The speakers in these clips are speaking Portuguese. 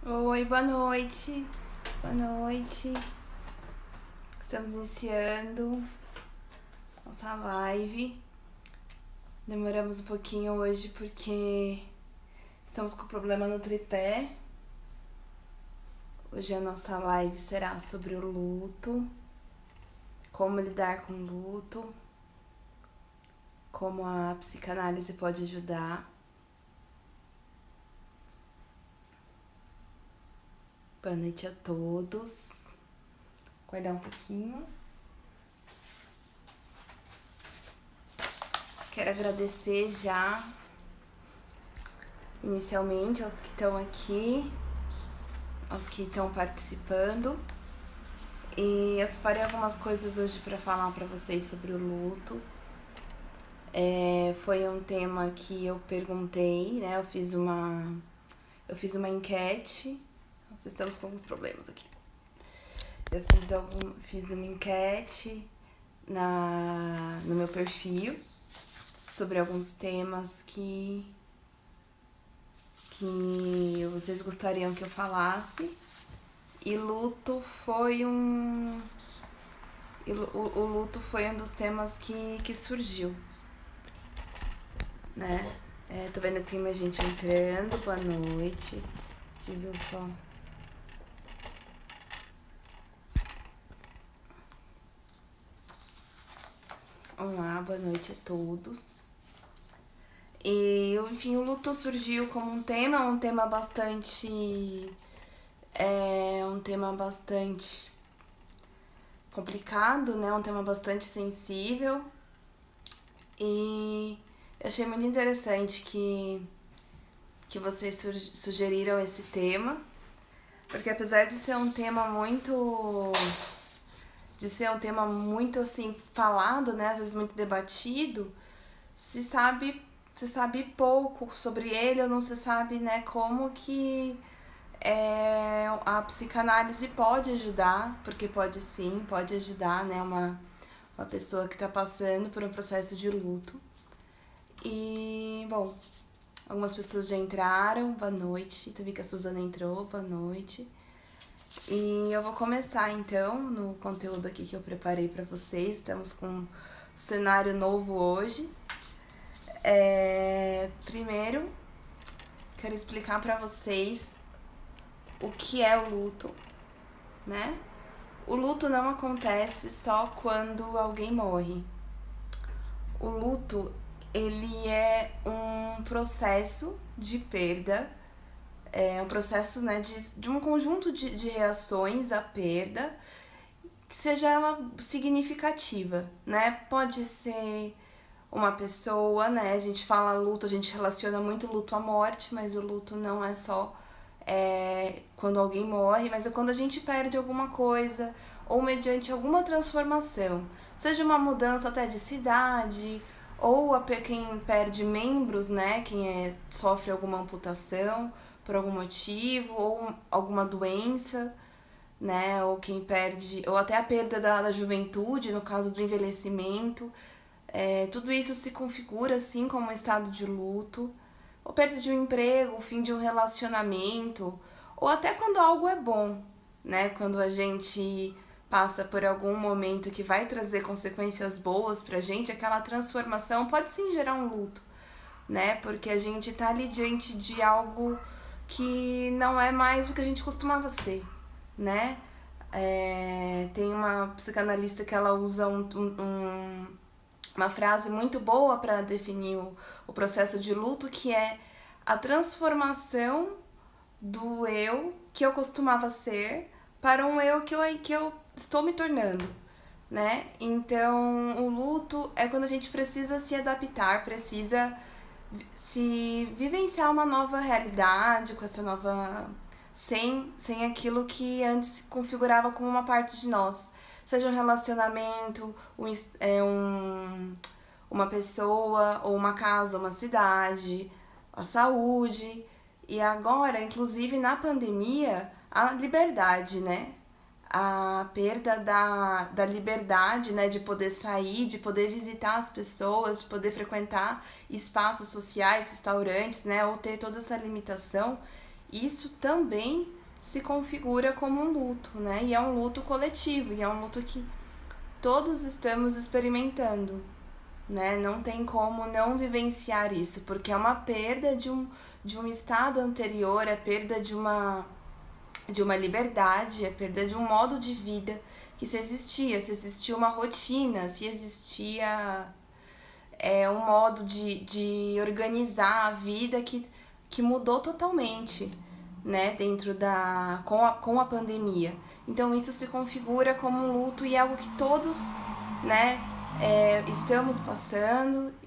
Oi, boa noite. Boa noite. Estamos iniciando nossa live. Demoramos um pouquinho hoje porque estamos com problema no tripé. Hoje a nossa live será sobre o luto, como lidar com o luto, como a psicanálise pode ajudar. Boa noite a todos. Aguardar um pouquinho. Quero agradecer já, inicialmente, aos que estão aqui, aos que estão participando. E eu separei algumas coisas hoje para falar para vocês sobre o luto. Foi um tema que eu perguntei, né? Eu fiz uma enquete. Nós estamos com alguns problemas aqui. Eu fiz uma enquete no meu perfil sobre alguns temas que vocês gostariam que eu falasse. E luto foi o luto foi um dos temas que surgiu, né? Tô vendo que tem mais gente entrando. Boa noite. Preciso só... Olá, boa noite a todos. E, enfim, o luto surgiu como um tema bastante... um tema bastante complicado, né? Um tema bastante sensível. E eu achei muito interessante que vocês sugeriram esse tema, porque apesar de ser um tema muito assim falado, né, às vezes muito debatido, se sabe pouco sobre ele, ou não se sabe, né, como que a psicanálise pode ajudar, porque pode ajudar, né, uma pessoa que está passando por um processo de luto. E, bom, algumas pessoas já entraram, boa noite. Também que a Suzana entrou, boa noite. E eu vou começar então no conteúdo aqui que eu preparei para vocês. Estamos com um cenário novo hoje. Primeiro, quero explicar para vocês o que é o luto, né? O luto não acontece só quando alguém morre. O luto, ele é um processo de perda, um processo, né, de um conjunto de reações à perda, que seja ela significativa, né? Pode ser uma pessoa, né? A gente fala luto, a gente relaciona muito luto à morte, mas o luto não é só quando alguém morre, mas é quando a gente perde alguma coisa, ou mediante alguma transformação, seja uma mudança até de cidade, ou quem perde membros, né, quem sofre alguma amputação por algum motivo, ou alguma doença, né, ou quem perde, ou até a perda da juventude, no caso do envelhecimento, tudo isso se configura assim como um estado de luto, ou perda de um emprego, o fim de um relacionamento, ou até quando algo é bom, né? Quando a gente passa por algum momento que vai trazer consequências boas pra gente, aquela transformação pode sim gerar um luto, né? Porque a gente tá ali diante de algo que não é mais o que a gente costumava ser, né? Tem uma psicanalista que ela usa uma frase muito boa para definir o processo de luto, que é a transformação do eu que eu costumava ser para um eu que eu estou me tornando, né? Então, o luto é quando a gente precisa se adaptar, precisa se vivenciar uma nova realidade, com essa nova... sem aquilo que antes se configurava como uma parte de nós. Seja um relacionamento, uma pessoa, ou uma casa, uma cidade, a saúde. E agora, inclusive na pandemia, a liberdade, né? A perda da liberdade, né, de poder sair, de poder visitar as pessoas, de poder frequentar espaços sociais, restaurantes, né, ou ter toda essa limitação. isso também se configura como um luto, né? E é um luto coletivo, e é um luto que todos estamos experimentando, né? Não tem como não vivenciar isso, porque é uma perda de um estado anterior, é perda de uma liberdade, é perda de um modo de vida que se existia uma rotina, se existia um modo de organizar a vida que mudou totalmente, né, dentro com a pandemia. Então isso se configura como um luto e é algo que todos, né, estamos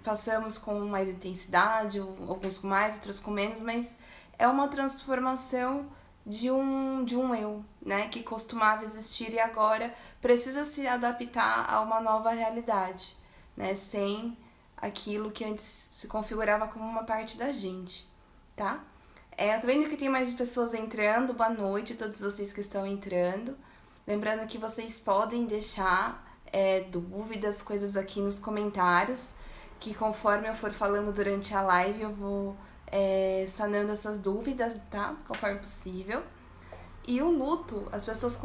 passamos com mais intensidade, alguns com mais, outros com menos, mas é uma transformação de um eu, né, que costumava existir e agora precisa se adaptar a uma nova realidade, né, sem aquilo que antes se configurava como uma parte da gente, tá? Eu tô vendo que tem mais pessoas entrando, boa noite a todos vocês que estão entrando. Lembrando que vocês podem deixar dúvidas, coisas aqui nos comentários, que conforme eu for falando durante a live eu vou sanando essas dúvidas, tá? Conforme possível. E o luto, as pessoas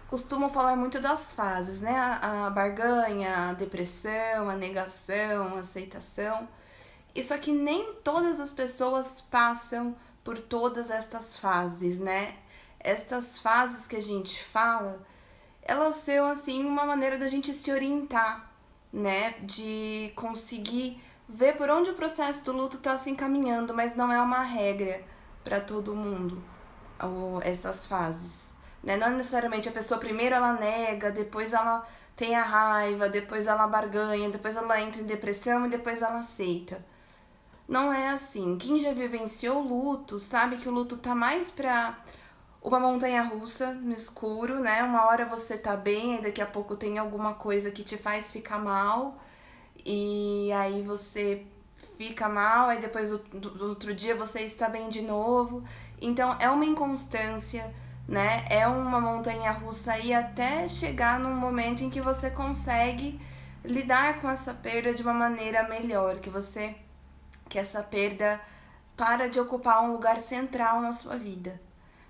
costumam falar muito das fases, né? A barganha, a depressão, a negação, a aceitação. Isso aqui nem todas as pessoas passam por todas estas fases, né? Estas fases que a gente fala, elas são, assim, uma maneira da gente se orientar, né? De conseguir ver por onde o processo do luto está se encaminhando, mas não é uma regra para todo mundo, essas fases, né? Não necessariamente a pessoa primeiro ela nega, depois ela tem a raiva, depois ela barganha, depois ela entra em depressão e depois ela aceita. Não é assim. Quem já vivenciou o luto sabe que o luto tá mais pra uma montanha russa no escuro, né? Uma hora você tá bem, aí daqui a pouco tem alguma coisa que te faz ficar mal, e aí você fica mal, aí depois do outro dia você está bem de novo. Então é uma inconstância, né? É uma montanha russa aí até chegar num momento em que você consegue lidar com essa perda de uma maneira melhor, que essa perda para de ocupar um lugar central na sua vida.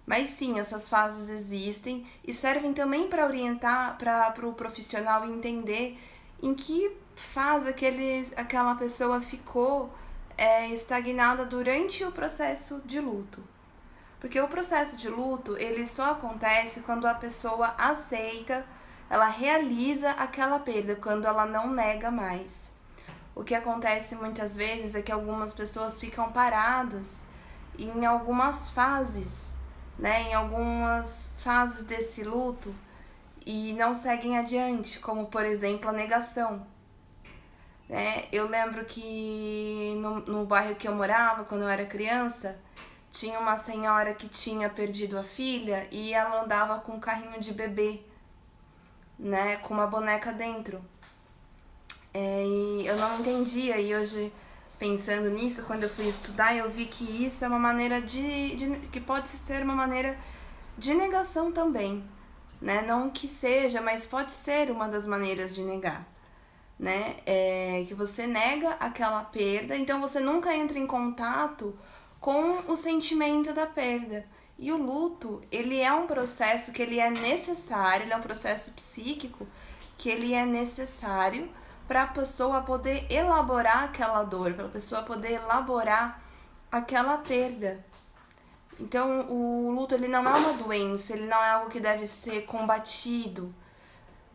Mas sim, essas fases existem e servem também para orientar para o profissional entender em que fase aquela pessoa ficou estagnada durante o processo de luto. Porque o processo de luto, ele só acontece quando a pessoa aceita, ela realiza aquela perda, quando ela não nega mais. O que acontece muitas vezes é que algumas pessoas ficam paradas em algumas fases, né? Em algumas fases desse luto e não seguem adiante, como por exemplo a negação. Né? Eu lembro que no bairro que eu morava, quando eu era criança, tinha uma senhora que tinha perdido a filha e ela andava com um carrinho de bebê, né? Com uma boneca dentro. E eu não entendia, e hoje, pensando nisso, quando eu fui estudar, eu vi que isso é uma maneira que pode ser uma maneira de negação também, né? Não que seja, mas pode ser uma das maneiras de negar, né? Que você nega aquela perda, então você nunca entra em contato com o sentimento da perda. E o luto, ele é um processo que ele é necessário, ele é um processo psíquico que ele é necessário para a pessoa poder elaborar aquela dor, para a pessoa poder elaborar aquela perda. Então, o luto ele não é uma doença, ele não é algo que deve ser combatido,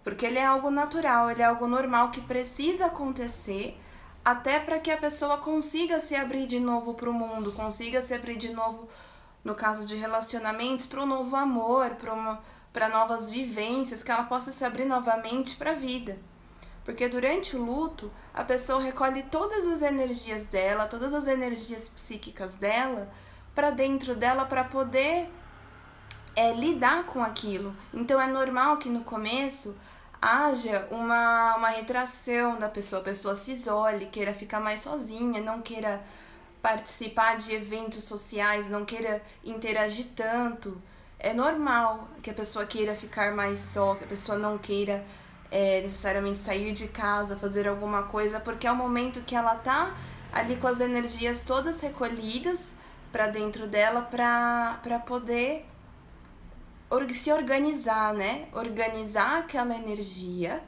porque ele é algo natural, ele é algo normal que precisa acontecer até para que a pessoa consiga se abrir de novo para o mundo, consiga se abrir de novo, no caso de relacionamentos, para um novo amor, para novas vivências, que ela possa se abrir novamente para a vida. Porque durante o luto, a pessoa recolhe todas as energias dela, todas as energias psíquicas dela, para dentro dela, para poder lidar com aquilo. Então é normal que no começo haja uma retração da pessoa, a pessoa se isole, queira ficar mais sozinha, não queira participar de eventos sociais, não queira interagir tanto. É normal que a pessoa queira ficar mais só, que a pessoa não queira necessariamente sair de casa, fazer alguma coisa, porque é o momento que ela tá ali com as energias todas recolhidas para dentro dela para poder se organizar, né? Organizar aquela energia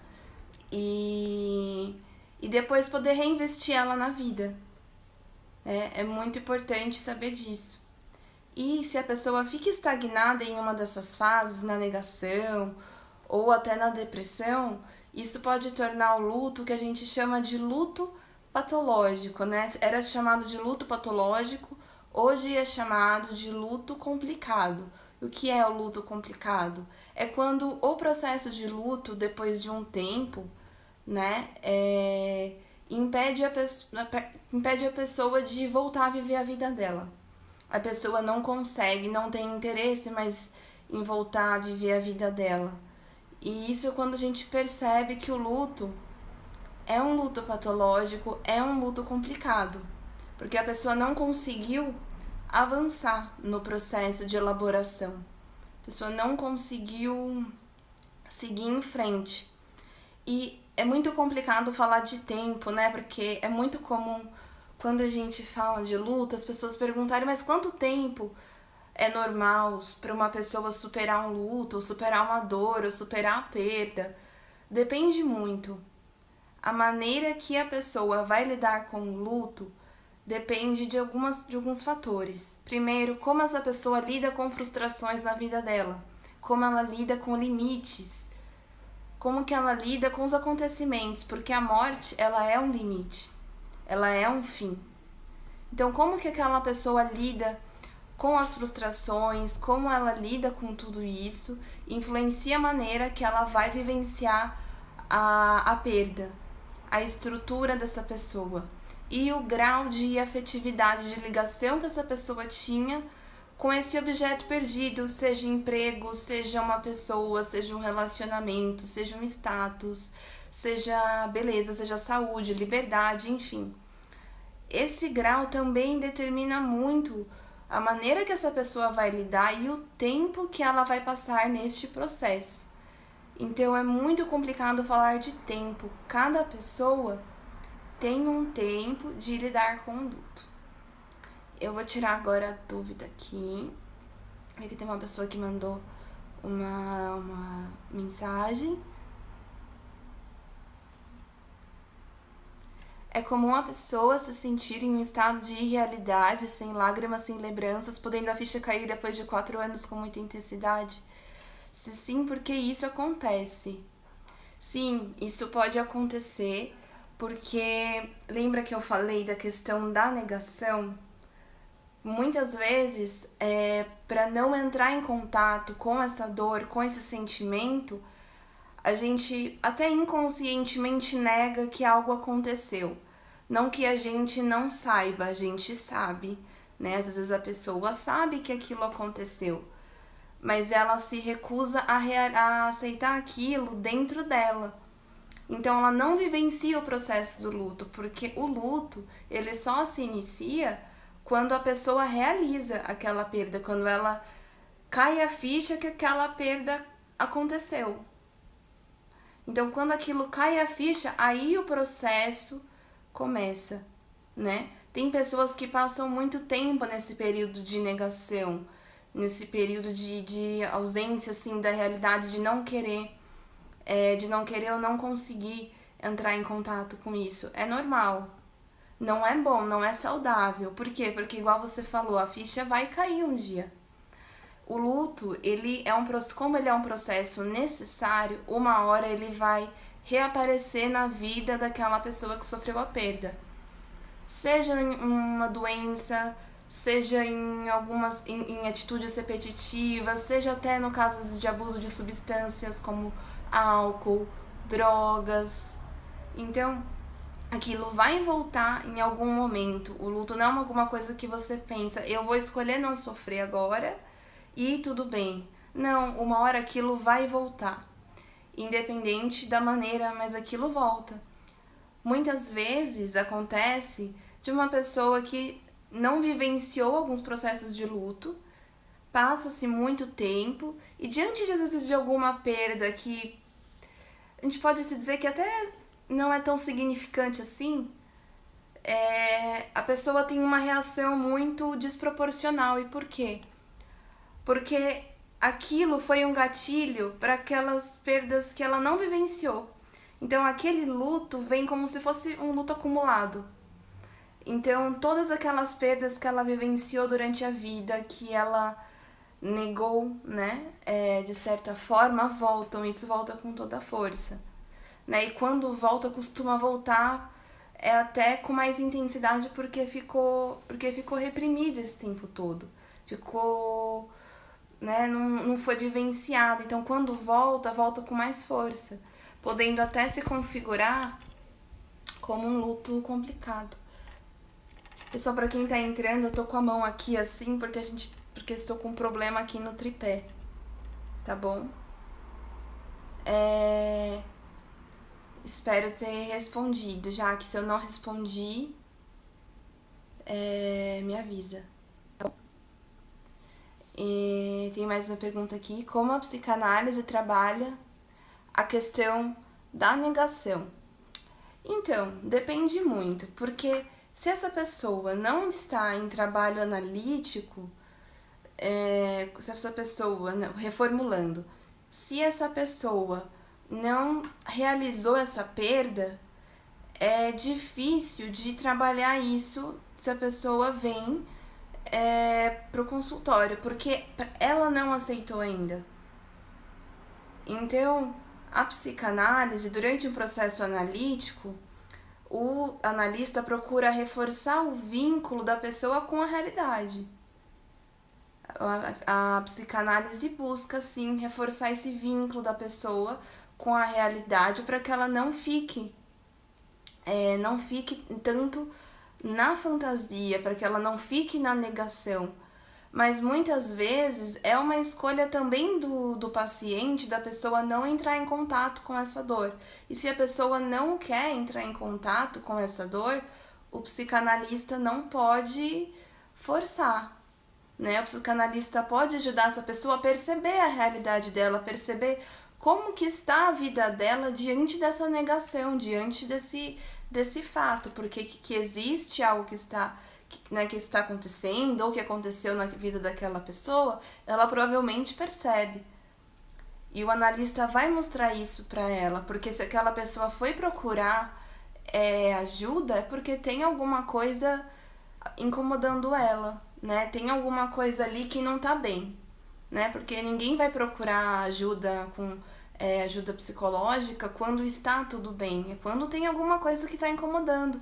e depois poder reinvestir ela na vida. É muito importante saber disso. E se a pessoa fica estagnada em uma dessas fases, na negação ou até na depressão, isso pode tornar o luto que a gente chama de luto patológico, né? Era chamado de luto patológico, hoje é chamado de luto complicado. O que é o luto complicado? É quando o processo de luto, depois de um tempo, né, impede a pessoa de voltar a viver a vida dela. A pessoa não consegue, não tem interesse mais em voltar a viver a vida dela. E isso é quando a gente percebe que o luto é um luto patológico, é um luto complicado, porque a pessoa não conseguiu avançar no processo de elaboração. A pessoa não conseguiu seguir em frente. E é muito complicado falar de tempo, né? Porque é muito comum quando a gente fala de luto, as pessoas perguntarem, mas quanto tempo é normal para uma pessoa superar um luto, ou superar uma dor, ou superar a perda? Depende muito. A maneira que a pessoa vai lidar com o luto depende de alguns fatores. Primeiro, como essa pessoa lida com frustrações na vida dela, como ela lida com limites, como que ela lida com os acontecimentos, porque a morte, ela é um limite, ela é um fim. Então, como que aquela pessoa lida com as frustrações, como ela lida com tudo isso, influencia a maneira que ela vai vivenciar a perda, a estrutura dessa pessoa e o grau de afetividade, de ligação que essa pessoa tinha com esse objeto perdido, seja emprego, seja uma pessoa, seja um relacionamento, seja um status, seja beleza, seja saúde, liberdade, enfim. Esse grau também determina muito a maneira que essa pessoa vai lidar e o tempo que ela vai passar neste processo. Então é muito complicado falar de tempo. Cada pessoa tem um tempo de lidar com o luto. Eu vou tirar agora a dúvida aqui. Aqui tem uma pessoa que mandou uma mensagem. É comum a pessoa se sentir em um estado de irrealidade, sem lágrimas, sem lembranças, podendo a ficha cair depois de 4 anos com muita intensidade? Se sim, porque isso acontece. Sim, isso pode acontecer, porque lembra que eu falei da questão da negação? Muitas vezes, para não entrar em contato com essa dor, com esse sentimento, a gente até inconscientemente nega que algo aconteceu. Não que a gente não saiba, a gente sabe, né? Às vezes a pessoa sabe que aquilo aconteceu, mas ela se recusa a aceitar aquilo dentro dela. Então ela não vivencia o processo do luto, porque o luto, ele só se inicia quando a pessoa realiza aquela perda, quando ela cai a ficha que aquela perda aconteceu. Então, quando aquilo cai a ficha, aí o processo começa, né? Tem pessoas que passam muito tempo nesse período de negação, nesse período de ausência, assim, da realidade, de não querer ou não conseguir entrar em contato com isso. É normal. Não é bom, não é saudável. Por quê? Porque, igual você falou, a ficha vai cair um dia. O luto, como ele é um processo necessário, uma hora ele vai reaparecer na vida daquela pessoa que sofreu a perda. Seja em uma doença, seja em atitudes repetitivas, seja até no caso de abuso de substâncias como álcool, drogas. Então, aquilo vai voltar em algum momento. O luto não é alguma coisa que você pensa, eu vou escolher não sofrer agora e tudo bem. Não, uma hora aquilo vai voltar. Independente da maneira, mas aquilo volta. Muitas vezes acontece de uma pessoa que não vivenciou alguns processos de luto, passa-se muito tempo e diante de, às vezes, de alguma perda que a gente pode se dizer que até não é tão significante assim, a pessoa tem uma reação muito desproporcional. E por quê? Porque aquilo foi um gatilho para aquelas perdas que ela não vivenciou. Então, aquele luto vem como se fosse um luto acumulado. Então, todas aquelas perdas que ela vivenciou durante a vida, que ela negou, né, de certa forma, voltam. Isso volta com toda a força, né? E quando volta, costuma voltar até com mais intensidade porque ficou reprimido esse tempo todo. Ficou, né, não foi vivenciado. Então, quando volta com mais força, podendo até se configurar como um luto complicado. Pessoal, pra quem tá entrando, eu tô com a mão aqui assim porque estou com um problema aqui no tripé, tá bom? Espero ter respondido, já que se eu não respondi, me avisa. Tá bom? E tem mais uma pergunta aqui. Como a psicanálise trabalha a questão da negação? Então, depende muito, porque se essa pessoa não está em trabalho analítico, se essa pessoa, reformulando, se essa pessoa não realizou essa perda, é difícil de trabalhar isso se a pessoa vem pro consultório, porque ela não aceitou ainda. Então, a psicanálise, durante um processo analítico, o analista procura reforçar o vínculo da pessoa com a realidade. A psicanálise busca, sim, reforçar esse vínculo da pessoa com a realidade para que ela não fique tanto na fantasia, para que ela não fique na negação. Mas muitas vezes é uma escolha também do paciente, da pessoa não entrar em contato com essa dor. E se a pessoa não quer entrar em contato com essa dor, o psicanalista não pode forçar, né? O psicanalista pode ajudar essa pessoa a perceber a realidade dela, perceber como que está a vida dela diante dessa negação, diante desse fato, porque que existe algo que está acontecendo ou que aconteceu na vida daquela pessoa, ela provavelmente percebe. E o analista vai mostrar isso para ela, porque se aquela pessoa foi procurar ajuda, é porque tem alguma coisa incomodando ela, né? Tem alguma coisa ali que não tá bem, né? Porque ninguém vai procurar ajuda ajuda psicológica quando está tudo bem, é quando tem alguma coisa que está incomodando.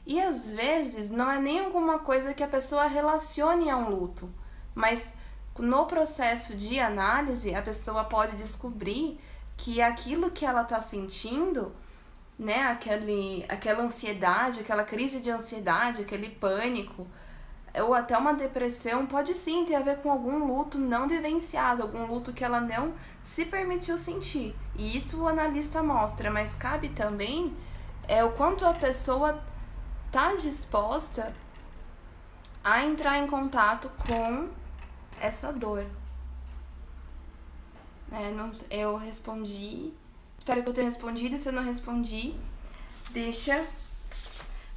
E às vezes não é nem alguma coisa que a pessoa relacione a um luto, mas no processo de análise a pessoa pode descobrir que aquilo que ela está sentindo, né, aquela ansiedade, aquela crise de ansiedade, aquele pânico, ou até uma depressão, pode sim ter a ver com algum luto não vivenciado, algum luto que ela não se permitiu sentir. E isso o analista mostra, mas cabe também o quanto a pessoa está disposta a entrar em contato com essa dor. Eu respondi, espero que eu tenha respondido. Se eu não respondi,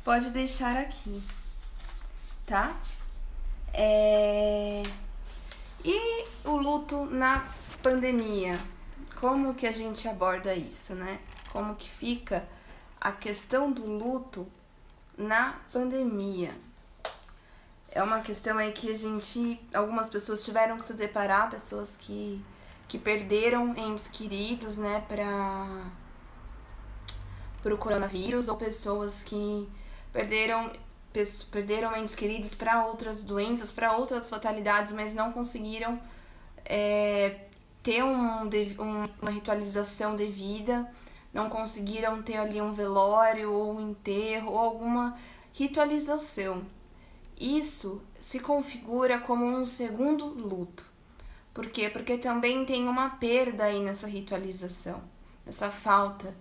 pode deixar aqui, tá? E o luto na pandemia, como que a gente aborda isso, né? Como que fica a questão do luto na pandemia? É uma questão aí que algumas pessoas tiveram que se deparar, pessoas que perderam entes queridos, né, para o coronavírus, ou pessoas que perderam entes queridos para outras doenças, para outras fatalidades, mas não conseguiram ter uma ritualização devida, não conseguiram ter ali um velório ou um enterro ou alguma ritualização. Isso se configura como um segundo luto. Por quê? Porque também tem uma perda aí nessa ritualização, dessa falta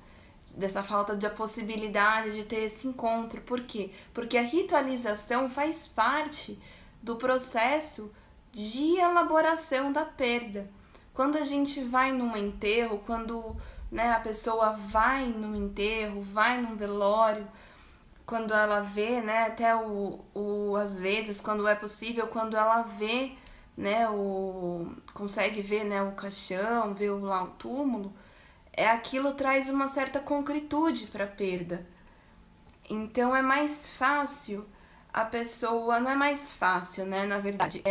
da possibilidade de ter esse encontro. Por quê? Porque a ritualização faz parte do processo de elaboração da perda. Quando a gente vai num enterro, quando, né, a pessoa vai num enterro, vai num velório, quando ela vê, né, até às vezes, quando é possível, quando ela vê, né, consegue ver, né, o caixão, ver lá o túmulo, aquilo traz uma certa concretude para a perda. Então é mais fácil a pessoa, não é mais fácil, né, na verdade,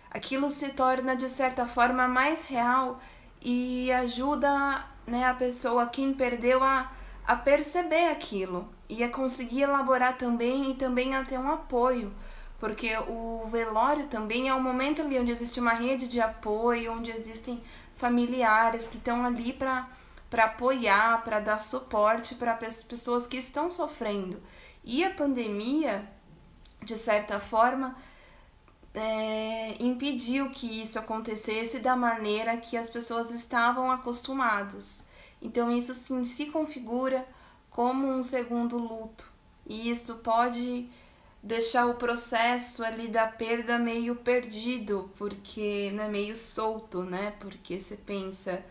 aquilo se torna de certa forma mais real e ajuda, né, a pessoa, quem perdeu, a perceber aquilo e a conseguir elaborar também e também a ter um apoio, porque o velório também é um momento ali onde existe uma rede de apoio, onde existem familiares que estão ali para apoiar, para dar suporte para as pessoas que estão sofrendo. E a pandemia, de certa forma, impediu que isso acontecesse da maneira que as pessoas estavam acostumadas. Então isso sim se configura como um segundo luto. E isso pode deixar o processo ali da perda meio perdido, porque, né, meio solto, né? Porque você pensa,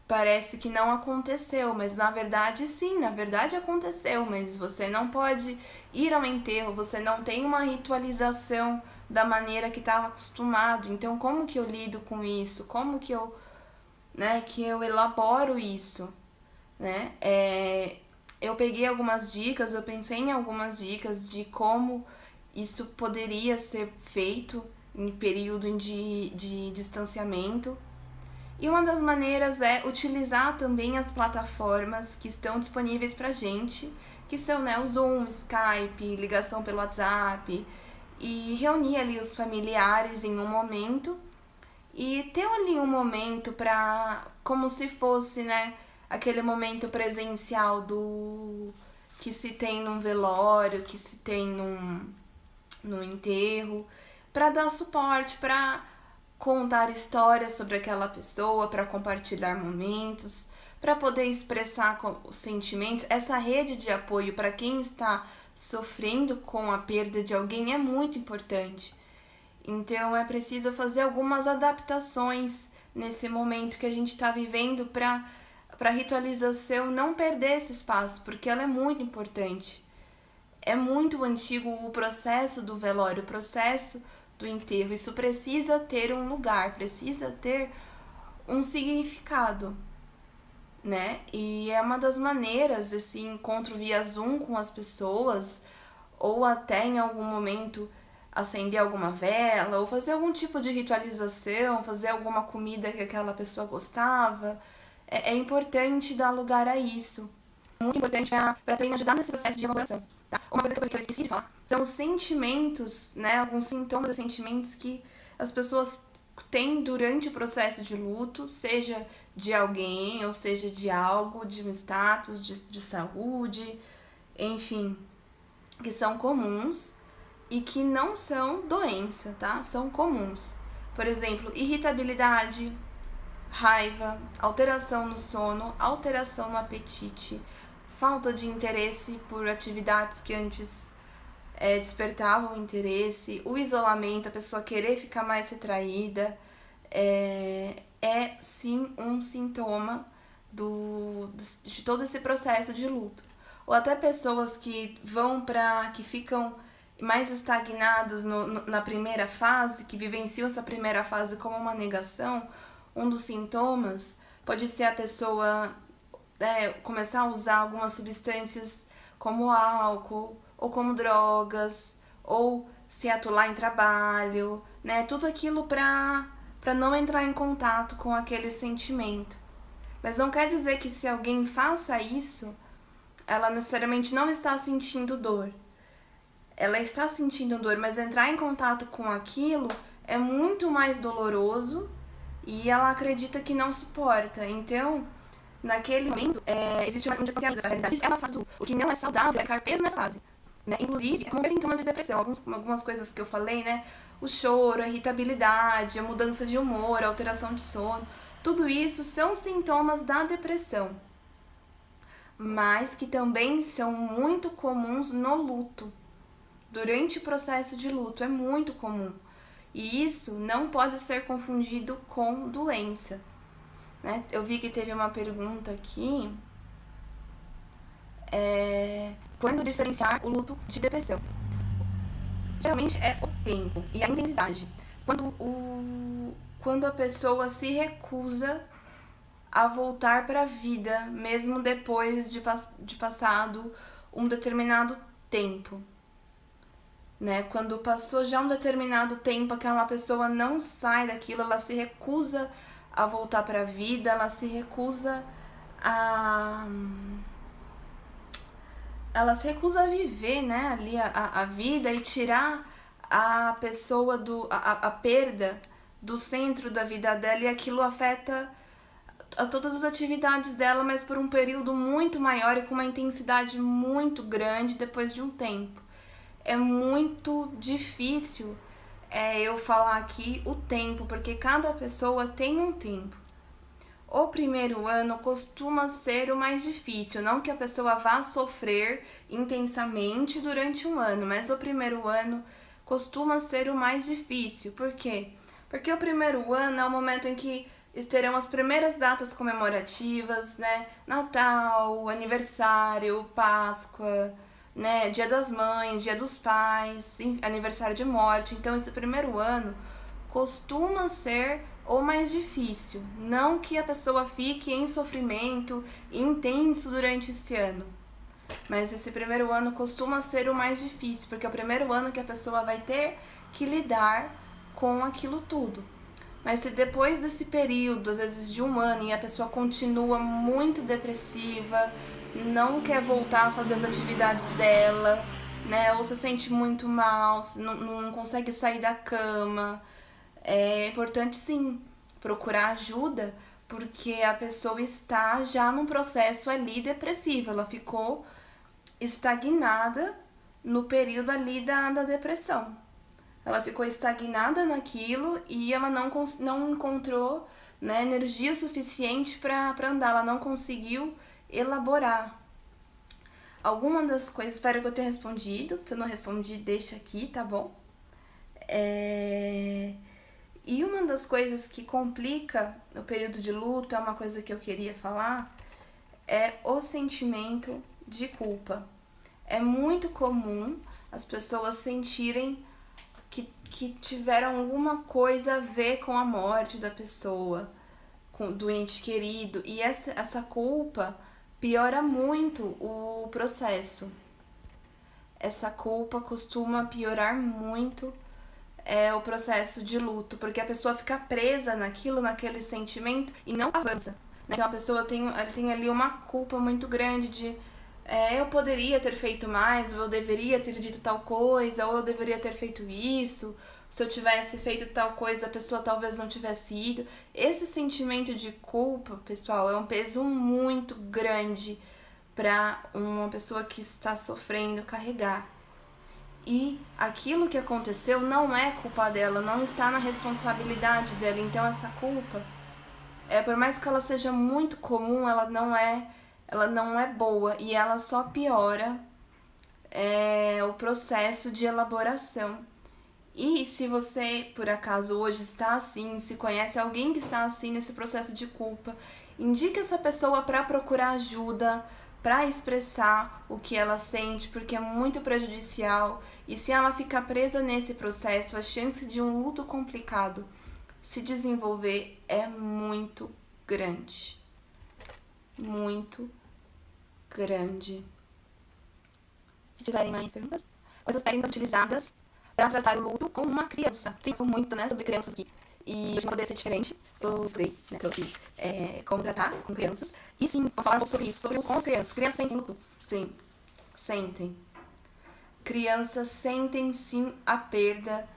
parece que não aconteceu, mas na verdade sim, na verdade aconteceu, mas você não pode ir ao enterro, você não tem uma ritualização da maneira que estava acostumado. Então como que eu lido com isso? Como que eu elaboro isso, né? Eu peguei algumas dicas, eu pensei em algumas dicas de como isso poderia ser feito em período de distanciamento. E uma das maneiras é utilizar também as plataformas que estão disponíveis pra gente, que são, né, o Zoom, Skype, ligação pelo WhatsApp, e reunir ali os familiares em um momento e ter ali um momento pra, como se fosse, né, aquele momento presencial do que se tem num velório, que se tem num enterro, pra dar suporte, pra contar histórias sobre aquela pessoa, para compartilhar momentos, para poder expressar os sentimentos. Essa rede de apoio para quem está sofrendo com a perda de alguém é muito importante. Então é preciso fazer algumas adaptações nesse momento que a gente está vivendo para a ritualização não perder esse espaço, porque ela é muito importante. É muito antigo o processo do velório, o processo do enterro. Isso precisa ter um lugar, precisa ter um significado, né? E é uma das maneiras, esse encontro via Zoom com as pessoas, ou até em algum momento acender alguma vela, ou fazer algum tipo de ritualização, fazer alguma comida que aquela pessoa gostava. É importante dar lugar a isso. Muito importante para também ajudar nesse processo de elaboração. Tá? Uma coisa que eu esqueci de falar são os sentimentos, né? Alguns sintomas e sentimentos que as pessoas têm durante o processo de luto, seja de alguém, ou seja de algo, de um status de saúde, enfim, que são comuns e que não são doença, tá? São comuns. Por exemplo, irritabilidade, raiva, alteração no sono, alteração no apetite, falta de interesse por atividades que antes despertavam interesse, o isolamento, a pessoa querer ficar mais retraída, sim um sintoma de todo esse processo de luto. Ou até pessoas que que ficam mais estagnadas na primeira fase, que vivenciam essa primeira fase como uma negação. Um dos sintomas pode ser a pessoa começar a usar algumas substâncias como álcool, ou como drogas, ou se atolar em trabalho, né? Tudo aquilo para não entrar em contato com aquele sentimento. Mas não quer dizer que se alguém faça isso, ela necessariamente não está sentindo dor. Ela está sentindo dor, mas entrar em contato com aquilo é muito mais doloroso e ela acredita que não suporta. Então, naquele momento, existe um distanciamento dessa realidade. Isso é uma fase do luto. O que não é saudável é ficar preso nessa fase. Né? Inclusive, como sintomas de depressão, algumas coisas que eu falei, né? O choro, a irritabilidade, a mudança de humor, a alteração de sono, tudo isso são sintomas da depressão, mas que também são muito comuns no luto. Durante o processo de luto é muito comum. E isso não pode ser confundido com doença. Né? Eu vi que teve uma pergunta aqui. Quando diferenciar o luto de depressão? Geralmente é o tempo e a intensidade. Quando a pessoa se recusa a voltar para a vida, mesmo depois de passado um determinado tempo. Né? Quando passou já um determinado tempo, aquela pessoa não sai daquilo, ela se recusa a voltar para a vida, ela se recusa a viver, né, ali a vida e tirar a pessoa a perda do centro da vida dela, e aquilo afeta a todas as atividades dela, mas por um período muito maior e com uma intensidade muito grande depois de um tempo. É muito difícil eu falar aqui o tempo, porque cada pessoa tem um tempo. O primeiro ano costuma ser o mais difícil, não que a pessoa vá sofrer intensamente durante um ano, mas o primeiro ano costuma ser o mais difícil. Por quê? Porque o primeiro ano é o momento em que terão as primeiras datas comemorativas, né? Natal, aniversário, Páscoa, né? Dia das Mães, Dia dos Pais, aniversário de morte. Então esse primeiro ano costuma ser o mais difícil. Não que a pessoa fique em sofrimento intenso durante esse ano, mas esse primeiro ano costuma ser o mais difícil, porque é o primeiro ano que a pessoa vai ter que lidar com aquilo tudo. Mas se depois desse período, às vezes de um ano, e a pessoa continua muito depressiva, não quer voltar a fazer as atividades dela, né, ou se sente muito mal, não consegue sair da cama, é importante sim procurar ajuda, porque a pessoa está já num processo ali depressivo, ela ficou estagnada no período ali da depressão. Ela ficou estagnada naquilo e ela não encontrou, né, energia suficiente para andar, ela não conseguiu elaborar. Alguma das coisas, espero que eu tenha respondido, se eu não respondi, deixa aqui, tá bom? E uma das coisas que complica o período de luto, é uma coisa que eu queria falar, é o sentimento de culpa. É muito comum as pessoas sentirem que tiveram alguma coisa a ver com a morte da pessoa, do ente querido, e essa culpa piora muito o processo. Essa culpa costuma piorar muito o processo de luto, porque a pessoa fica presa naquele sentimento e não avança. Né? Então a pessoa tem ali uma culpa muito grande de eu poderia ter feito mais, ou eu deveria ter dito tal coisa, ou eu deveria ter feito isso, se eu tivesse feito tal coisa, a pessoa talvez não tivesse ido. Esse sentimento de culpa, pessoal, é um peso muito grande para uma pessoa que está sofrendo carregar. E aquilo que aconteceu não é culpa dela, não está na responsabilidade dela. Então essa culpa, por mais que ela seja muito comum, ela não é boa, e ela só piora o processo de elaboração. E se você, por acaso, hoje está assim, se conhece alguém que está assim nesse processo de culpa, indique essa pessoa para procurar ajuda, para expressar o que ela sente, porque é muito prejudicial. E se ela ficar presa nesse processo, a chance de um luto complicado se desenvolver é muito grande. Muito grande. Se tiverem mais perguntas, quais as técnicas utilizadas para tratar o luto com uma criança? Sim, foi muito, né, sobre crianças aqui. E hoje não poderia ser diferente. Eu estudei, né, trouxe como tratar com crianças. E sim, vou falar um pouco sobre isso, sobre o com as crianças. Crianças sentem luto? Sim, sentem. Crianças sentem sim a perda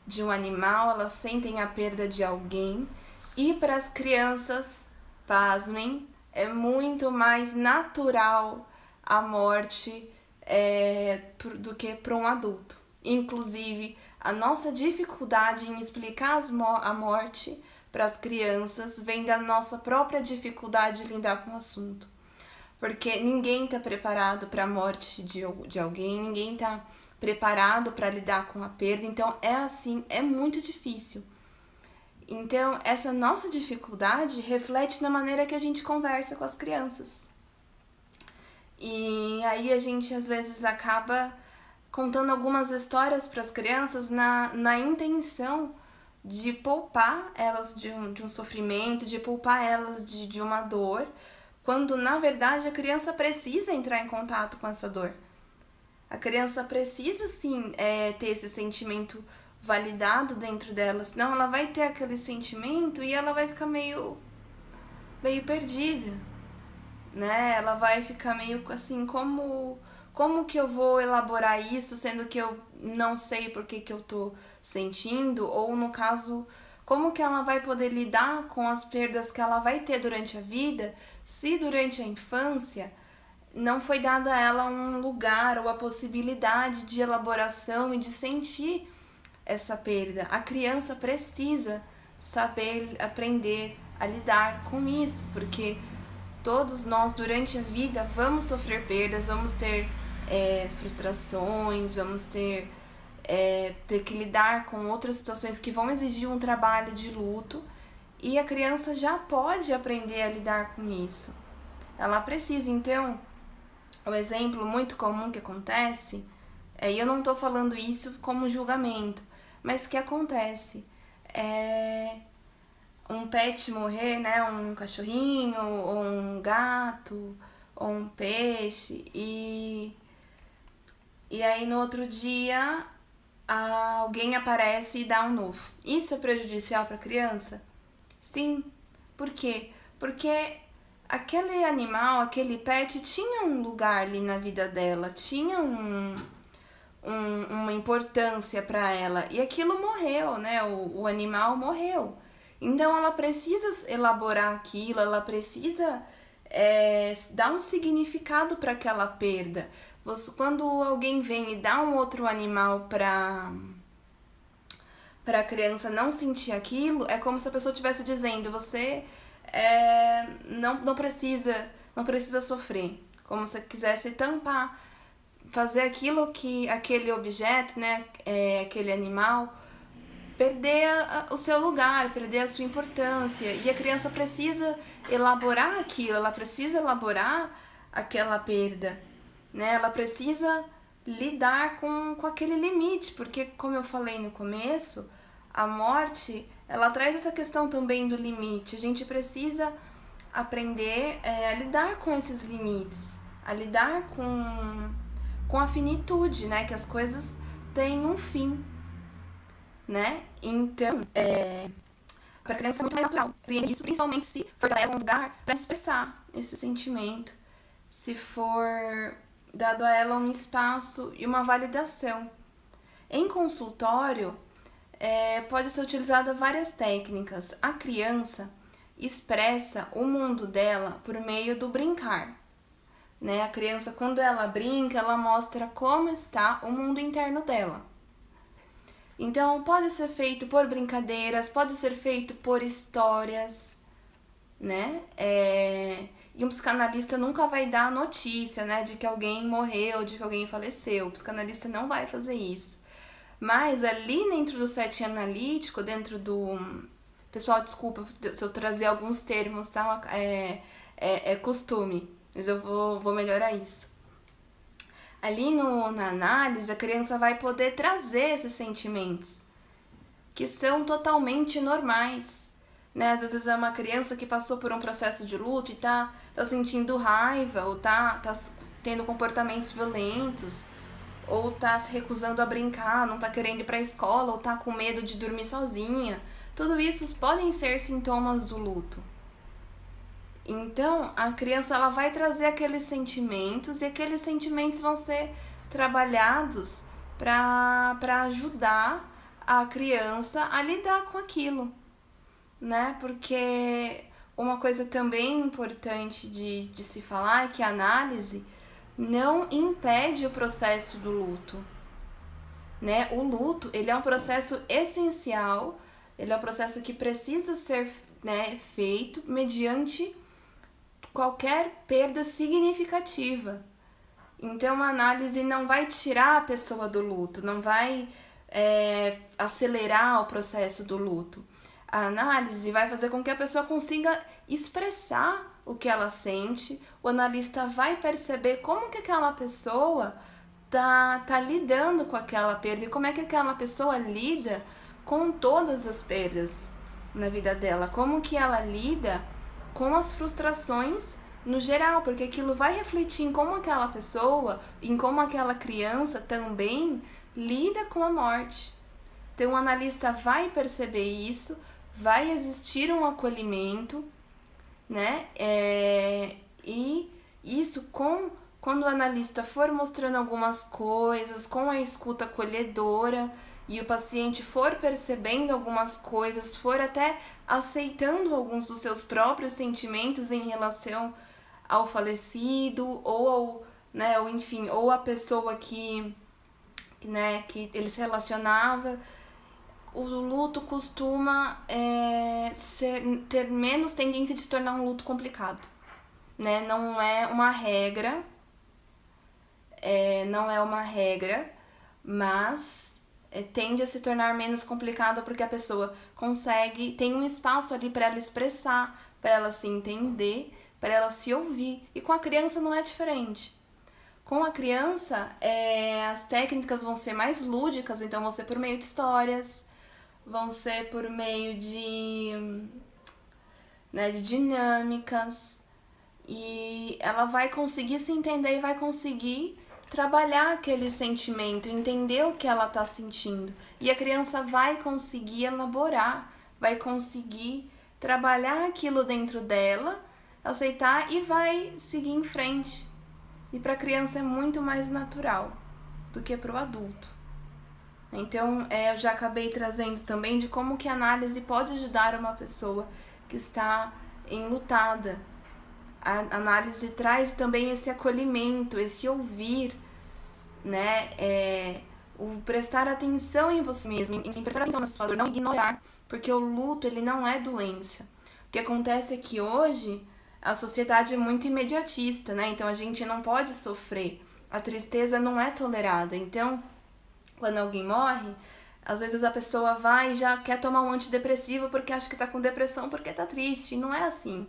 de um animal, elas sentem a perda de alguém. E para as crianças, pasmem, é muito mais natural a morte do que para um adulto. Inclusive, a nossa dificuldade em explicar a morte para as crianças vem da nossa própria dificuldade de lidar com o assunto. Porque ninguém está preparado para a morte de alguém, ninguém está preparado para lidar com a perda, então é muito difícil. Então, essa nossa dificuldade reflete na maneira que a gente conversa com as crianças. E aí a gente às vezes acaba contando algumas histórias para as crianças na intenção de poupar elas de um sofrimento, de poupar elas de uma dor, quando na verdade a criança precisa entrar em contato com essa dor. A criança precisa sim ter esse sentimento validado dentro dela, senão ela vai ter aquele sentimento e ela vai ficar meio perdida, né? Ela vai ficar meio assim, como que eu vou elaborar isso, sendo que eu não sei por que eu tô sentindo, ou no caso, como que ela vai poder lidar com as perdas que ela vai ter durante a vida, se durante a infância não foi dada a ela um lugar ou a possibilidade de elaboração e de sentir essa perda. A criança precisa saber aprender a lidar com isso, porque todos nós durante a vida vamos sofrer perdas, vamos ter frustrações, vamos ter que lidar com outras situações que vão exigir um trabalho de luto, e a criança já pode aprender a lidar com isso. Ela precisa, então, um exemplo muito comum que acontece, e eu não estou falando isso como julgamento, mas que acontece, um pet morrer, né, um cachorrinho, ou um gato, ou um peixe, e aí no outro dia alguém aparece e dá um novo. Isso é prejudicial para a criança? Sim. Por quê? Porque aquele animal, aquele pet tinha um lugar ali na vida dela, tinha uma importância para ela, e aquilo morreu, né? O animal morreu. Então ela precisa elaborar aquilo, ela precisa dar um significado para aquela perda. Quando alguém vem e dá um outro animal para a criança não sentir aquilo, é como se a pessoa estivesse dizendo: você não precisa sofrer. Como se quisesse tampar, fazer aquilo que aquele objeto, né, aquele animal, perder o seu lugar, perder a sua importância. E a criança precisa elaborar aquilo, ela precisa elaborar aquela perda, né? Ela precisa lidar com aquele limite, porque, como eu falei no começo, a morte, ela traz essa questão também do limite. A gente precisa aprender a lidar com esses limites, a lidar com a finitude, né? Que as coisas têm um fim, né? Então, para a criança é muito mais natural compreender isso, principalmente se for dar ela um lugar para expressar esse sentimento, se for dado a ela um espaço e uma validação. Em consultório, pode ser utilizada várias técnicas. A criança expressa o mundo dela por meio do brincar, né? A criança, quando ela brinca, ela mostra como está o mundo interno dela. Então, pode ser feito por brincadeiras, pode ser feito por histórias, né? E um psicanalista nunca vai dar notícia, né, de que alguém morreu, de que alguém faleceu. O psicanalista não vai fazer isso. Mas ali dentro do setting analítico, dentro do... Pessoal, desculpa se eu trazer alguns termos, tá? É costume, mas eu vou melhorar isso. Ali na análise, a criança vai poder trazer esses sentimentos, que são totalmente normais, né? Às vezes é uma criança que passou por um processo de luto e tá sentindo raiva, ou tá tendo comportamentos violentos, ou tá se recusando a brincar, não tá querendo ir pra escola, ou tá com medo de dormir sozinha. Tudo isso podem ser sintomas do luto. Então, a criança ela vai trazer aqueles sentimentos, e aqueles sentimentos vão ser trabalhados para ajudar a criança a lidar com aquilo, né? Porque uma coisa também importante de se falar é que a análise não impede o processo do luto, né? O luto, ele é um processo essencial, ele é um processo que precisa ser, né, feito mediante qualquer perda significativa. Então, a análise não vai tirar a pessoa do luto, não vai acelerar o processo do luto. A análise vai fazer com que a pessoa consiga expressar o que ela sente, o analista vai perceber como que aquela pessoa tá lidando com aquela perda e como é que aquela pessoa lida com todas as perdas na vida dela, como que ela lida com as frustrações no geral, porque aquilo vai refletir em como aquela pessoa, em como aquela criança também lida com a morte. Então o analista vai perceber isso, vai existir um acolhimento, né? E isso quando o analista for mostrando algumas coisas, com a escuta acolhedora, e o paciente for percebendo algumas coisas, for até aceitando alguns dos seus próprios sentimentos em relação ao falecido, ou enfim, ou a pessoa que ele se relacionava, o luto costuma ter menos tendência de se tornar um luto complicado, né? Não é uma regra, mas tende a se tornar menos complicado porque a pessoa tem um espaço ali para ela expressar, para ela se entender, para ela se ouvir. E com a criança não é diferente. Com a criança, as técnicas vão ser mais lúdicas, então vão ser por meio de histórias, vão ser por meio de dinâmicas, e ela vai conseguir se entender e vai conseguir trabalhar aquele sentimento, entender o que ela está sentindo. E a criança vai conseguir elaborar, vai conseguir trabalhar aquilo dentro dela, aceitar e vai seguir em frente. E para a criança é muito mais natural do que para o adulto. Então, eu já acabei trazendo também de como que a análise pode ajudar uma pessoa que está enlutada. A análise traz também esse acolhimento, esse ouvir, né? O prestar atenção em você mesmo, em prestar atenção na sua dor, não ignorar, porque o luto, ele não é doença. O que acontece é que hoje a sociedade é muito imediatista, né? Então a gente não pode sofrer, a tristeza não é tolerada. Então, quando alguém morre, às vezes a pessoa vai e já quer tomar um antidepressivo porque acha que tá com depressão porque tá triste, e não é assim.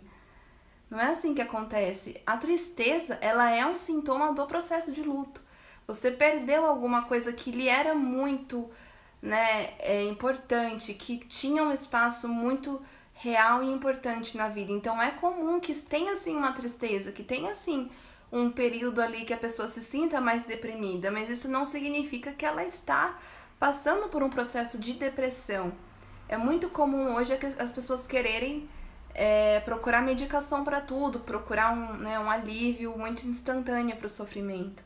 Não é assim que acontece. A tristeza, ela é um sintoma do processo de luto. Você perdeu alguma coisa que lhe era muito, importante, que tinha um espaço muito real e importante na vida. Então é comum que tenha assim uma tristeza, que tenha assim um período ali que a pessoa se sinta mais deprimida, mas isso não significa que ela está passando por um processo de depressão. É muito comum hoje as pessoas quererem procurar medicação para tudo, procurar um alívio muito instantâneo para o sofrimento,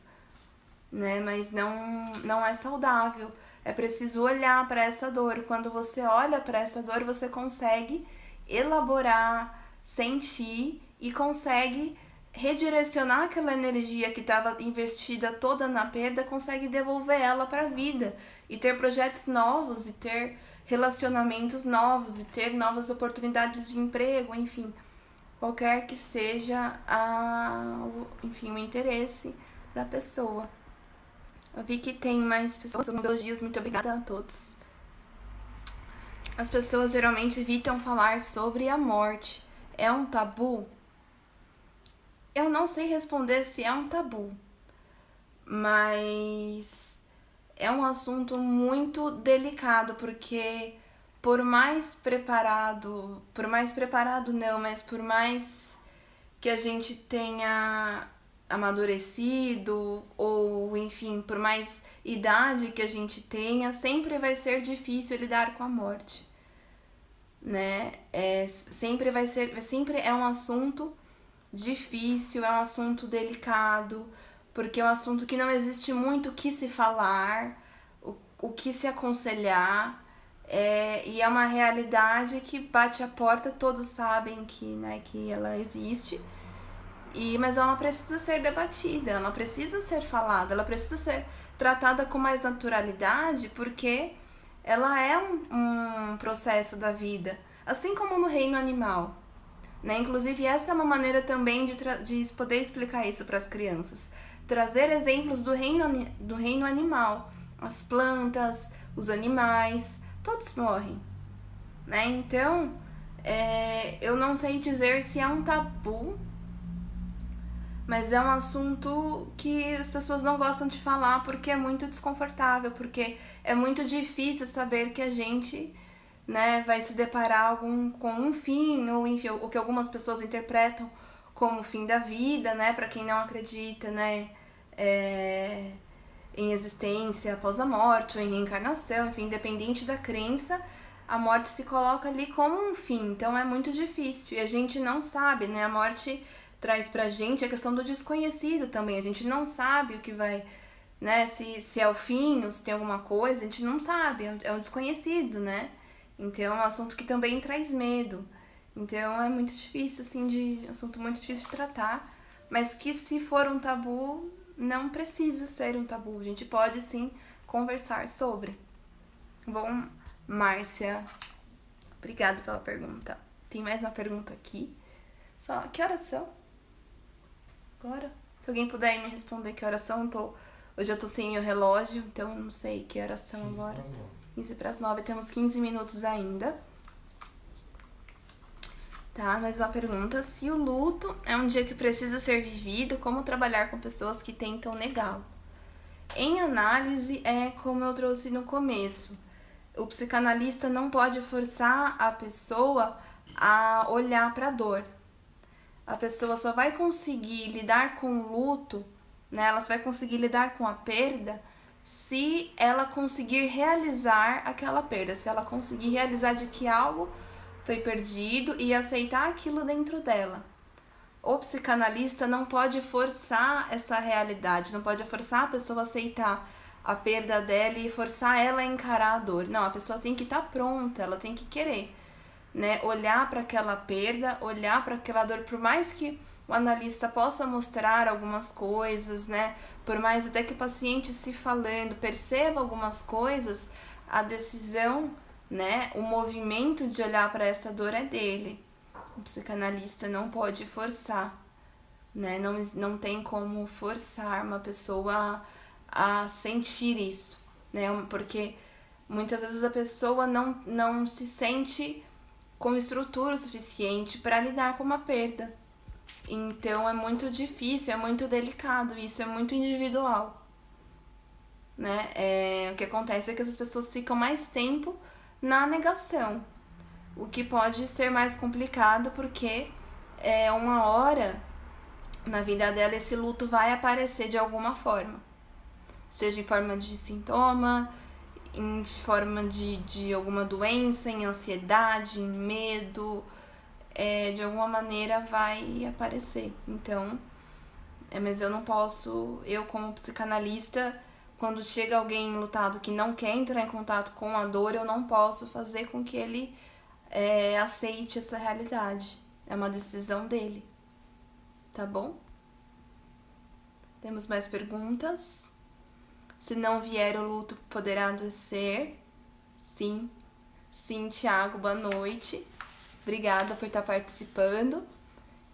né? Mas não é saudável. É preciso olhar para essa dor. Quando você olha para essa dor, você consegue elaborar, sentir e consegue redirecionar aquela energia que estava investida toda na perda, consegue devolver ela para a vida e ter projetos novos e ter relacionamentos novos e ter novas oportunidades de emprego, enfim, qualquer que seja o interesse da pessoa. Eu vi que tem mais pessoas com elogios, muito obrigada a todos. As pessoas geralmente evitam falar sobre a morte. É um tabu? Eu não sei responder se é um tabu, mas é um assunto muito delicado, porque por mais preparado não, mas por mais que a gente tenha amadurecido, ou enfim, por mais idade que a gente tenha, sempre vai ser difícil lidar com a morte, né? Sempre é um assunto difícil, é um assunto delicado, porque é um assunto que não existe muito o que se falar, o que se aconselhar, e é uma realidade que bate a porta, todos sabem que ela existe, mas ela precisa ser debatida, ela precisa ser falada, ela precisa ser tratada com mais naturalidade, porque ela é um processo da vida, assim como no reino animal. Né? Inclusive, essa é uma maneira também de poder explicar isso para as crianças. Trazer exemplos do reino animal. As plantas, os animais, todos morrem. né? Então, eu não sei dizer se é um tabu, mas é um assunto que as pessoas não gostam de falar porque é muito desconfortável, porque é muito difícil saber que a gente, né, vai se deparar com um fim, ou enfim, o que algumas pessoas interpretam como o fim da vida, né, para quem não acredita, né, em existência após a morte, ou em reencarnação, enfim, independente da crença, a morte se coloca ali como um fim, então é muito difícil, e a gente não sabe, né, a morte traz pra gente a questão do desconhecido também, a gente não sabe o que vai, né, se é o fim, ou se tem alguma coisa, a gente não sabe, é um desconhecido, né, então é um assunto que também traz medo, então é muito difícil, assim, um assunto muito difícil de tratar, mas que se for um tabu, não precisa ser um tabu, a gente pode sim conversar sobre. Bom, Márcia, obrigada pela pergunta. Tem mais uma pergunta aqui. Só, que horas são? Agora? Se alguém puder me responder que horas são, hoje eu tô sem o relógio, então eu não sei que horas são agora. 15 para as 9, temos 15 minutos ainda. Tá, mais uma pergunta. Se o luto é um dia que precisa ser vivido, como trabalhar com pessoas que tentam negá-lo? Em análise, é como eu trouxe no começo. O psicanalista não pode forçar a pessoa a olhar para a dor. A pessoa só vai conseguir lidar com o luto, né? Ela só vai conseguir lidar com a perda se ela conseguir realizar aquela perda, se ela conseguir realizar de que algo foi perdido e aceitar aquilo dentro dela. O psicanalista não pode forçar essa realidade, não pode forçar a pessoa a aceitar a perda dela e forçar ela a encarar a dor. Não, a pessoa tem que estar pronta, ela tem que querer, né? Olhar para aquela perda, olhar para aquela dor, por mais que o analista possa mostrar algumas coisas, né? Por mais até que o paciente se falando perceba algumas coisas, a decisão, né? O movimento de olhar para essa dor é dele. O psicanalista não pode forçar, né? Não tem como forçar uma pessoa a sentir isso, né? Porque muitas vezes a pessoa não se sente com estrutura suficiente para lidar com uma perda. Então é muito difícil, é muito delicado, isso é muito individual, né? O que acontece é que essas pessoas ficam mais tempo na negação, o que pode ser mais complicado porque uma hora na vida dela esse luto vai aparecer de alguma forma, seja em forma de sintoma, em forma de alguma doença, em ansiedade, em medo, de alguma maneira vai aparecer. Então, mas eu não posso, eu como psicanalista, quando chega alguém lutado que não quer entrar em contato com a dor, eu não posso fazer com que ele aceite essa realidade. É uma decisão dele. Tá bom? Temos mais perguntas? Se não vier o luto, poderá adoecer? Sim. Sim, Thiago, boa noite. Obrigada por estar participando.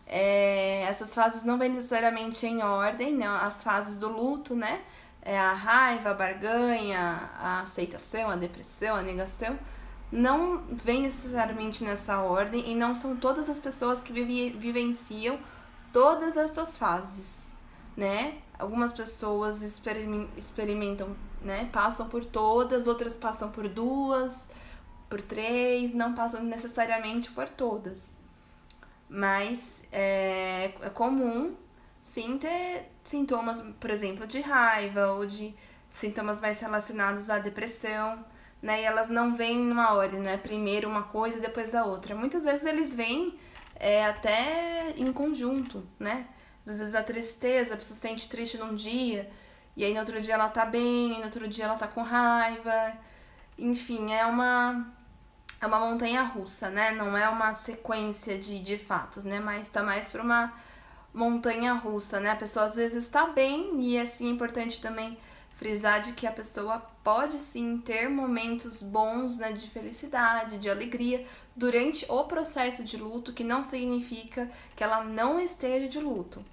Essas fases não vêm necessariamente em ordem, né? As fases do luto, né? A raiva, a barganha, a aceitação, a depressão, a negação, não vem necessariamente nessa ordem e não são todas as pessoas que vivenciam todas essas fases, né? Algumas pessoas experimentam, né? Passam por todas, outras passam por 2, por 3, não passam necessariamente por todas. Mas é comum, sim, ter sintomas, por exemplo, de raiva ou de sintomas mais relacionados à depressão, né? E elas não vêm numa ordem, né? Primeiro uma coisa e depois a outra. Muitas vezes eles vêm até em conjunto, né? Às vezes a tristeza, a pessoa se sente triste num dia, e aí no outro dia ela tá bem, e no outro dia ela tá com raiva. Enfim, é uma montanha russa, né? Não é uma sequência de fatos, né? Mas tá mais pra uma montanha russa, né? A pessoa às vezes está bem, e assim é importante também frisar de que a pessoa pode sim ter momentos bons, né, de felicidade, de alegria durante o processo de luto, que não significa que ela não esteja de luto.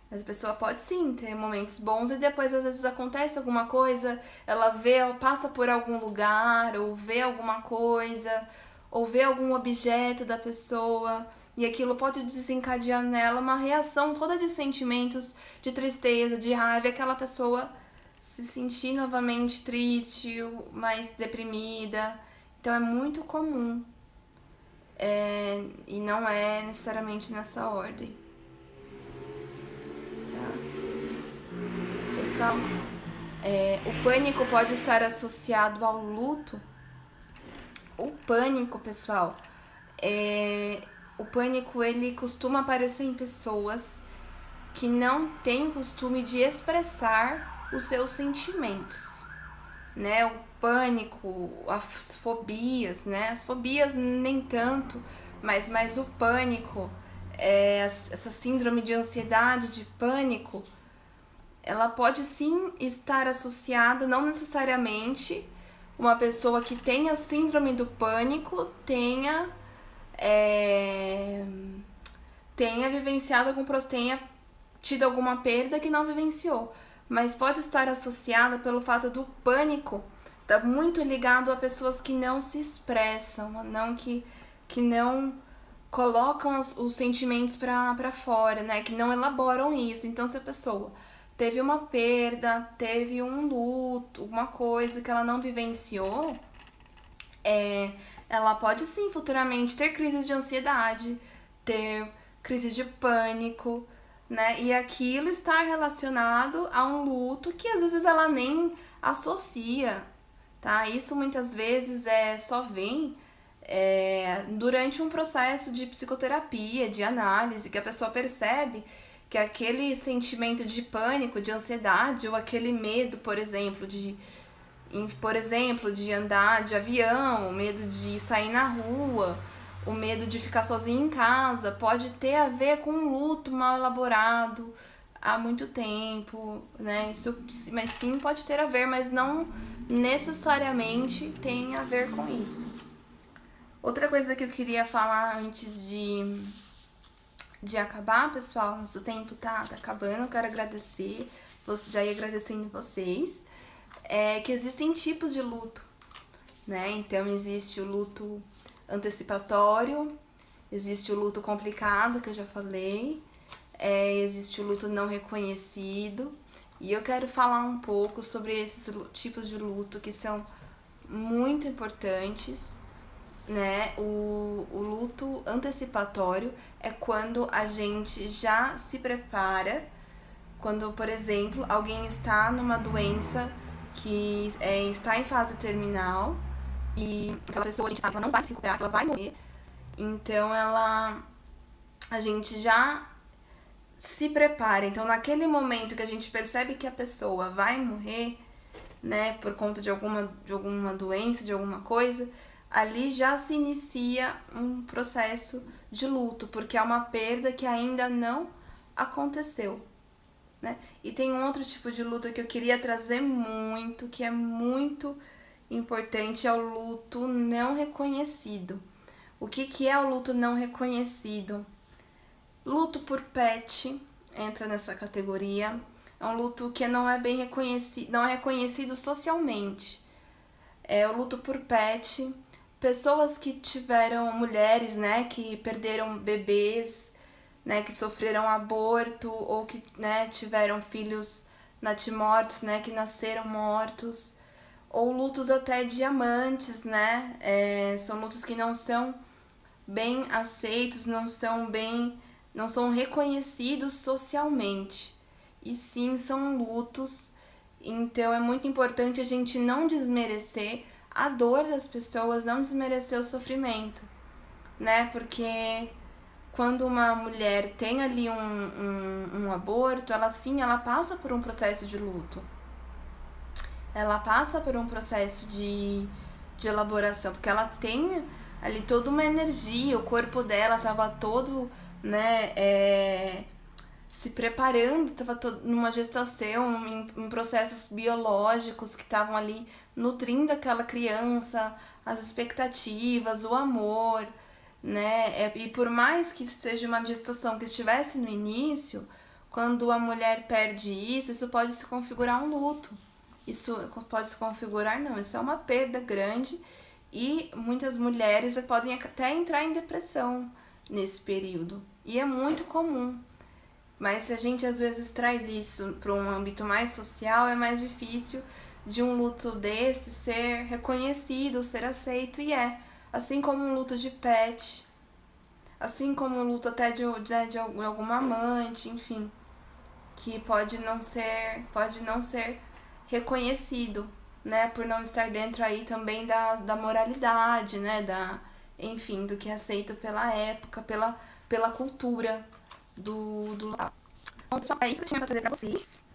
Mas a pessoa pode sim ter momentos bons e depois às vezes acontece alguma coisa, ela passa por algum lugar ou vê alguma coisa, ou ver algum objeto da pessoa, e aquilo pode desencadear nela uma reação toda de sentimentos, de tristeza, de raiva, e aquela pessoa se sentir novamente triste, mais deprimida. Então é muito comum. E não é necessariamente nessa ordem. Tá? Pessoal, o pânico pode estar associado ao luto. O pânico, pessoal, o pânico ele costuma aparecer em pessoas que não têm o costume de expressar os seus sentimentos, né? O pânico, as fobias, né? As fobias nem tanto, mas o pânico, essa síndrome de ansiedade, de pânico, ela pode sim estar associada, não necessariamente uma pessoa que tenha síndrome do pânico tenha vivenciado tenha tido alguma perda que não vivenciou, mas pode estar associada pelo fato do pânico tá muito ligado a pessoas que não se expressam, que não colocam os sentimentos para fora, né? Que não elaboram isso. Então, se a pessoa teve uma perda, teve um luto, uma coisa que ela não vivenciou, ela pode sim futuramente ter crises de ansiedade, ter crises de pânico, né? E aquilo está relacionado a um luto que às vezes ela nem associa, tá? Isso muitas vezes só vem durante um processo de psicoterapia, de análise, que a pessoa percebe que aquele sentimento de pânico, de ansiedade, ou aquele medo, por exemplo, de andar de avião, o medo de sair na rua, o medo de ficar sozinho em casa, pode ter a ver com um luto mal elaborado há muito tempo, né? Mas sim pode ter a ver, mas não necessariamente tem a ver com isso. Outra coisa que eu queria falar antes de acabar, pessoal, nosso tempo tá acabando, eu quero agradecer, já ia agradecendo vocês, que existem tipos de luto, né? Então existe o luto antecipatório, existe o luto complicado, que eu já falei, existe o luto não reconhecido, e eu quero falar um pouco sobre esses tipos de luto que são muito importantes, né? O luto antecipatório é quando a gente já se prepara, quando, por exemplo, alguém está numa doença que está em fase terminal e aquela pessoa, a gente sabe que ela não vai se recuperar, que ela vai morrer, então a gente já se prepara. Então, naquele momento que a gente percebe que a pessoa vai morrer, né, por conta de alguma doença, de alguma coisa, ali já se inicia um processo de luto, porque é uma perda que ainda não aconteceu, né? E tem um outro tipo de luto que eu queria trazer muito, que é muito importante, é o luto não reconhecido. O que é o luto não reconhecido? Luto por pet entra nessa categoria. É um luto que não é bem reconhecido, não é reconhecido socialmente. É o luto por pet. Pessoas que tiveram, mulheres, né, que perderam bebês, né, que sofreram aborto ou que, né, tiveram filhos natimortos, né, que nasceram mortos, ou lutos até de amantes, né, são lutos que não são bem aceitos, não são reconhecidos socialmente, e sim são lutos. Então é muito importante a gente não desmerecer a dor das pessoas, não desmerecer o sofrimento, né? Porque quando uma mulher tem ali um aborto, ela passa por um processo de luto. Ela passa por um processo de elaboração, porque ela tem ali toda uma energia, o corpo dela estava todo, né, se preparando, estava numa gestação, em processos biológicos que estavam ali nutrindo aquela criança, as expectativas, o amor, né? E por mais que seja uma gestação que estivesse no início, quando a mulher perde isso pode se configurar um luto. Isso pode se configurar, não, isso é uma perda grande E muitas mulheres podem até entrar em depressão nesse período. E é muito comum. Mas se a gente às vezes traz isso para um âmbito mais social, é mais difícil de um luto desse ser reconhecido, ser aceito, e é. Assim como um luto de pet, assim como um luto até de alguma amante, enfim, que pode não ser reconhecido, né, por não estar dentro aí também da moralidade, né, enfim, do que é aceito pela época, pela cultura do local. Bom, pessoal, é isso que eu tinha pra trazer pra vocês.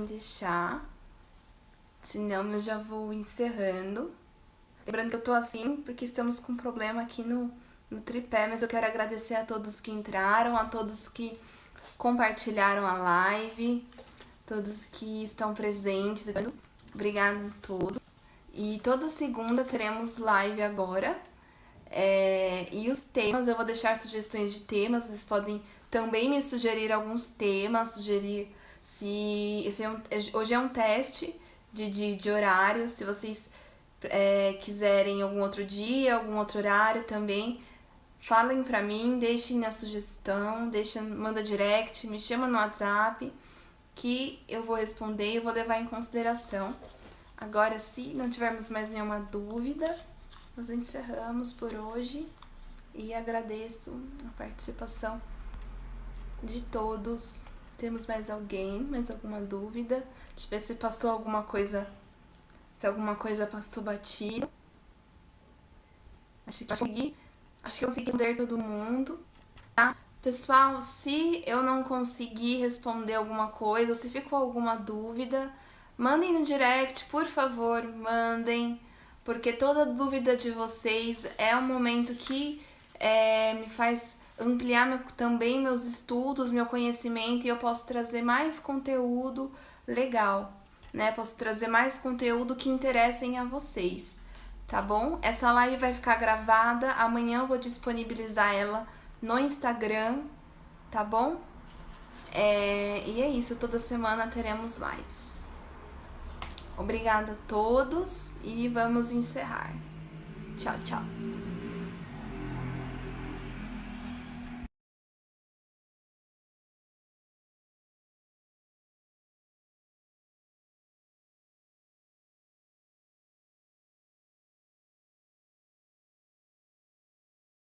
De chá, senão eu já vou encerrando. Lembrando que eu tô assim porque estamos com um problema aqui no tripé, mas eu quero agradecer a todos que entraram, a todos que compartilharam a live, todos que estão presentes. Obrigada a todos. E toda segunda teremos live agora. E os temas, eu vou deixar sugestões de temas, vocês podem também me sugerir alguns temas, sugerir se hoje é um teste de horário, se vocês quiserem algum outro dia, algum outro horário também, falem pra mim, deixem a sugestão, manda direct, me chama no WhatsApp, que eu vou responder e eu vou levar em consideração. Agora, se não tivermos mais nenhuma dúvida, nós encerramos por hoje e agradeço a participação de todos. Temos mais alguém? Mais alguma dúvida? Deixa eu ver se passou alguma coisa. Se alguma coisa passou batido. Acho que eu consegui responder todo mundo. Tá? Pessoal, se eu não conseguir responder alguma coisa ou se ficou alguma dúvida, mandem no direct, por favor, mandem. Porque toda dúvida de vocês é um momento que me faz ampliar também meus estudos, meu conhecimento, e eu posso trazer mais conteúdo legal, né? Posso trazer mais conteúdo que interessem a vocês, tá bom? Essa live vai ficar gravada, amanhã eu vou disponibilizar ela no Instagram, tá bom? E é isso, toda semana teremos lives. Obrigada a todos e vamos encerrar. Tchau, tchau.